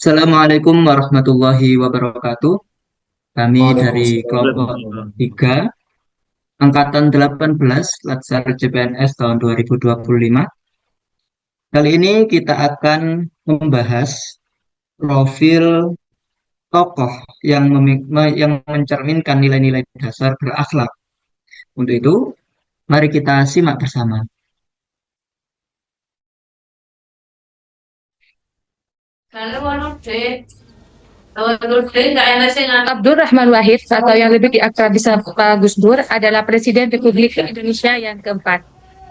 Assalamualaikum warahmatullahi wabarakatuh. Kami dari kelompok Waalaikumsalam. 3, Angkatan 18, Latsar CPNS tahun 2025. Kali ini kita akan membahas profil tokoh yang mencerminkan nilai-nilai dasar berakhlak. Untuk itu, mari kita simak bersama. Abdurrahman Wahid atau yang lebih diakrab disapa Gus Dur adalah Presiden Republik Indonesia yang keempat.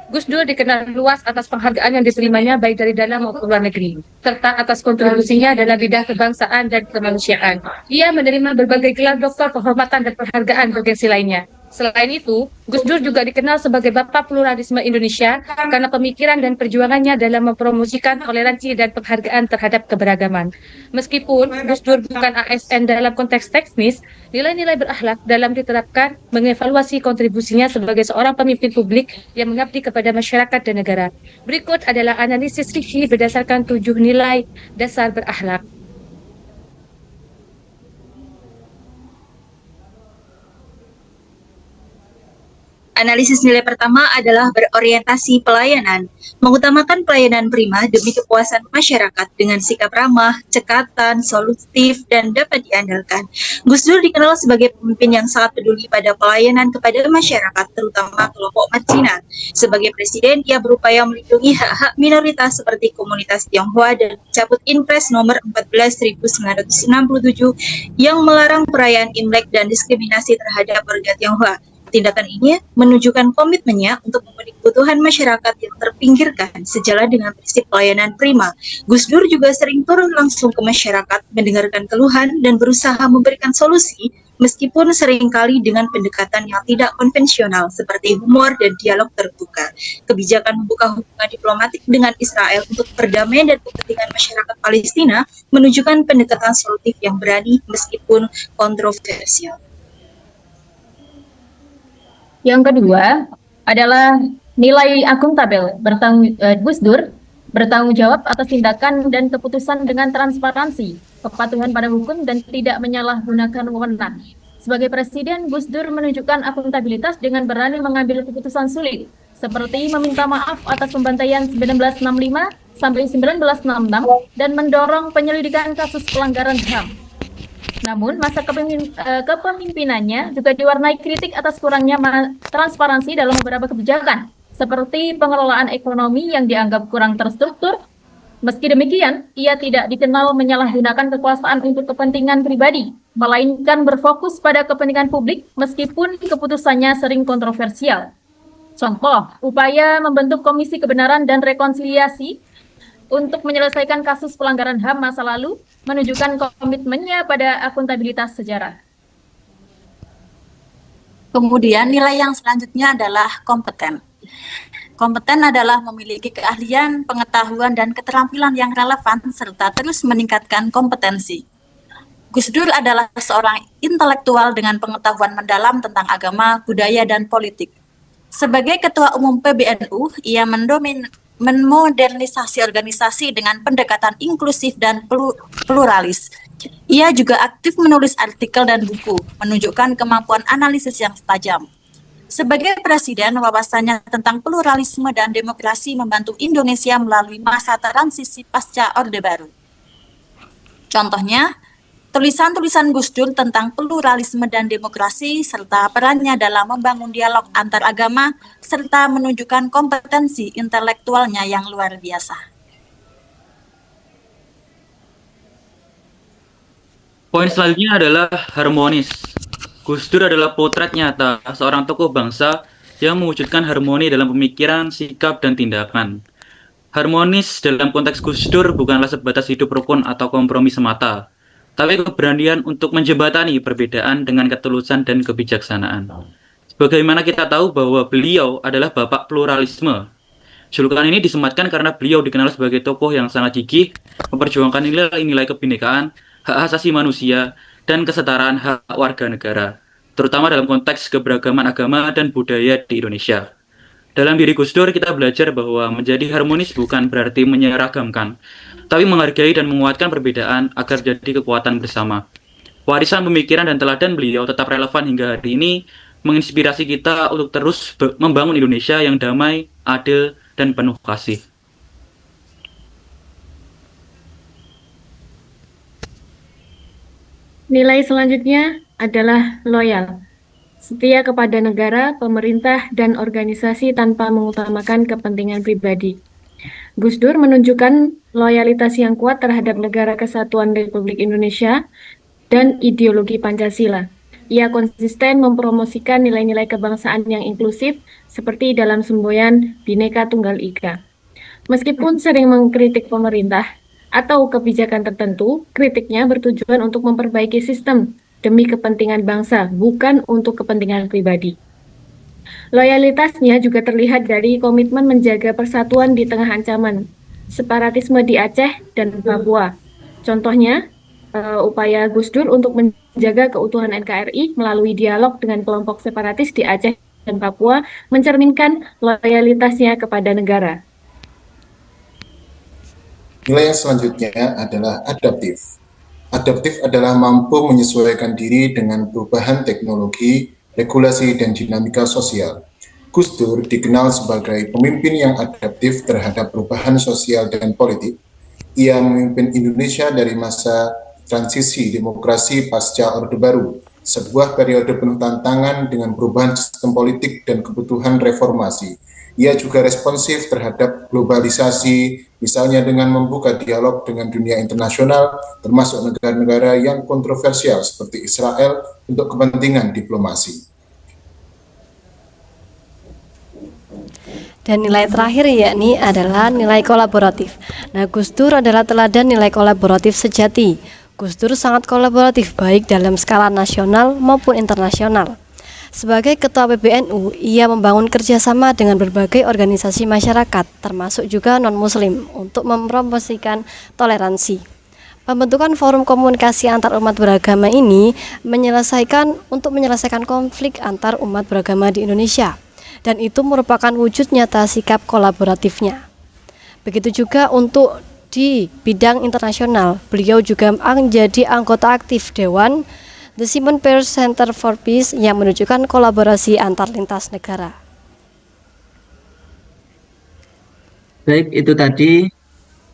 Gus Dur dikenal luas atas penghargaan yang diterimanya baik dari dalam maupun luar negeri, serta atas kontribusinya dalam bidang kebangsaan dan kemanusiaan. Ia menerima berbagai gelar doktor, penghormatan, dan penghargaan bergengsi lainnya. Selain itu, Gus Dur juga dikenal sebagai Bapak Pluralisme Indonesia karena pemikiran dan perjuangannya dalam mempromosikan toleransi dan penghargaan terhadap keberagaman. Meskipun Gus Dur bukan ASN dalam konteks teknis, nilai-nilai berakhlak dalam diterapkan mengevaluasi kontribusinya sebagai seorang pemimpin publik yang mengabdi kepada masyarakat dan negara. Berikut adalah analisis Rifki berdasarkan 7 nilai dasar berakhlak. Analisis nilai pertama adalah berorientasi pelayanan, mengutamakan pelayanan prima demi kepuasan masyarakat dengan sikap ramah, cekatan, solutif, dan dapat diandalkan. Gus Dur dikenal sebagai pemimpin yang sangat peduli pada pelayanan kepada masyarakat, terutama kelompok marginal. Sebagai presiden, ia berupaya melindungi hak-hak minoritas seperti komunitas Tionghoa dan mencabut Inpres nomor 14.967 yang melarang perayaan Imlek dan diskriminasi terhadap warga Tionghoa. Tindakan ini menunjukkan komitmennya untuk memenuhi kebutuhan masyarakat yang terpinggirkan sejalan dengan prinsip pelayanan prima. Gus Dur juga sering turun langsung ke masyarakat, mendengarkan keluhan dan berusaha memberikan solusi meskipun seringkali dengan pendekatan yang tidak konvensional seperti humor dan dialog terbuka. Kebijakan membuka hubungan diplomatik dengan Israel untuk perdamaian dan kepentingan masyarakat Palestina menunjukkan pendekatan solutif yang berani meskipun kontroversial. Yang kedua adalah nilai akuntabel. Gus Dur bertanggung jawab atas tindakan dan keputusan dengan transparansi, kepatuhan pada hukum, dan tidak menyalahgunakan wewenang. Sebagai presiden, Gus Dur menunjukkan akuntabilitas dengan berani mengambil keputusan sulit, seperti meminta maaf atas pembantaian 1965 sampai 1966 dan mendorong penyelidikan kasus pelanggaran HAM. Namun, masa kepemimpinannya juga diwarnai kritik atas kurangnya transparansi dalam beberapa kebijakan, seperti pengelolaan ekonomi yang dianggap kurang terstruktur. Meski demikian, ia tidak dikenal menyalahgunakan kekuasaan untuk kepentingan pribadi, melainkan berfokus pada kepentingan publik meskipun keputusannya sering kontroversial. Contoh, upaya membentuk Komisi Kebenaran dan Rekonsiliasi untuk menyelesaikan kasus pelanggaran HAM masa lalu menunjukkan komitmennya pada akuntabilitas sejarah. Kemudian nilai yang selanjutnya adalah kompeten. Kompeten adalah memiliki keahlian, pengetahuan, dan keterampilan yang relevan serta terus meningkatkan kompetensi. Gus Dur adalah seorang intelektual dengan pengetahuan mendalam tentang agama, budaya, dan politik. Sebagai Ketua Umum PBNU, ia memodernisasi organisasi dengan pendekatan inklusif dan pluralis. Ia juga aktif menulis artikel dan buku, menunjukkan kemampuan analisis yang tajam. Sebagai presiden, wawasannya tentang pluralisme dan demokrasi membantu Indonesia melalui masa transisi pasca Orde Baru. Contohnya, tulisan-tulisan Gus Dur tentang pluralisme dan demokrasi serta perannya dalam membangun dialog antar agama serta menunjukkan kompetensi intelektualnya yang luar biasa. Poin selanjutnya adalah harmonis. Gus Dur adalah potret nyata seorang tokoh bangsa yang mewujudkan harmoni dalam pemikiran, sikap, dan tindakan. Harmonis dalam konteks Gus Dur bukanlah sebatas hidup rukun atau kompromi semata, tapi keberanian untuk menjembatani perbedaan dengan ketulusan dan kebijaksanaan. Sebagaimana kita tahu bahwa beliau adalah Bapak Pluralisme. Julukan ini disematkan karena beliau dikenal sebagai tokoh yang sangat gigih, memperjuangkan nilai-nilai kebinekaan, hak asasi manusia, dan kesetaraan hak warga negara, terutama dalam konteks keberagaman agama dan budaya di Indonesia. Dalam diri Gus Dur, kita belajar bahwa menjadi harmonis bukan berarti menyeragamkan, tapi menghargai dan menguatkan perbedaan agar jadi kekuatan bersama. Warisan pemikiran dan teladan beliau tetap relevan hingga hari ini, menginspirasi kita untuk terus membangun Indonesia yang damai, adil, dan penuh kasih. Nilai selanjutnya adalah loyal. Setia kepada negara, pemerintah, dan organisasi tanpa mengutamakan kepentingan pribadi. Gus Dur menunjukkan loyalitas yang kuat terhadap Negara Kesatuan Republik Indonesia dan ideologi Pancasila. Ia konsisten mempromosikan nilai-nilai kebangsaan yang inklusif seperti dalam semboyan Bhinneka Tunggal Ika. Meskipun sering mengkritik pemerintah atau kebijakan tertentu, kritiknya bertujuan untuk memperbaiki sistem demi kepentingan bangsa, bukan untuk kepentingan pribadi. Loyalitasnya juga terlihat dari komitmen menjaga persatuan di tengah ancaman separatisme di Aceh dan Papua. Contohnya, upaya Gus Dur untuk menjaga keutuhan NKRI melalui dialog dengan kelompok separatis di Aceh dan Papua mencerminkan loyalitasnya kepada negara. Nilai yang selanjutnya adalah adaptif. Adaptif adalah mampu menyesuaikan diri dengan perubahan teknologi, regulasi, dan dinamika sosial. Gus Dur dikenal sebagai pemimpin yang adaptif terhadap perubahan sosial dan politik. Ia memimpin Indonesia dari masa transisi demokrasi pasca Orde Baru, sebuah periode penuh tantangan dengan perubahan sistem politik dan kebutuhan reformasi. Ia juga responsif terhadap globalisasi, misalnya dengan membuka dialog dengan dunia internasional, termasuk negara-negara yang kontroversial seperti Israel untuk kepentingan diplomasi. Dan nilai terakhir yakni adalah nilai kolaboratif. Nah, Gus Dur adalah teladan nilai kolaboratif sejati. Gus Dur sangat kolaboratif baik dalam skala nasional maupun internasional. Sebagai Ketua PBNU, ia membangun kerjasama dengan berbagai organisasi masyarakat, termasuk juga non-muslim, untuk mempromosikan toleransi. Pembentukan forum komunikasi antar umat beragama ini untuk menyelesaikan konflik antar umat beragama di Indonesia, dan itu merupakan wujud nyata sikap kolaboratifnya. Begitu juga untuk di bidang internasional, beliau juga menjadi anggota aktif Dewan The Simon Peirce Center for Peace yang menunjukkan kolaborasi antar lintas negara. Baik, itu tadi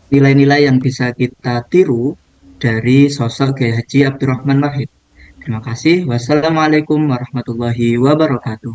nilai-nilai yang bisa kita tiru dari sosok Kiai Haji Abdurrahman Wahid. Terima kasih. Wassalamualaikum warahmatullahi wabarakatuh.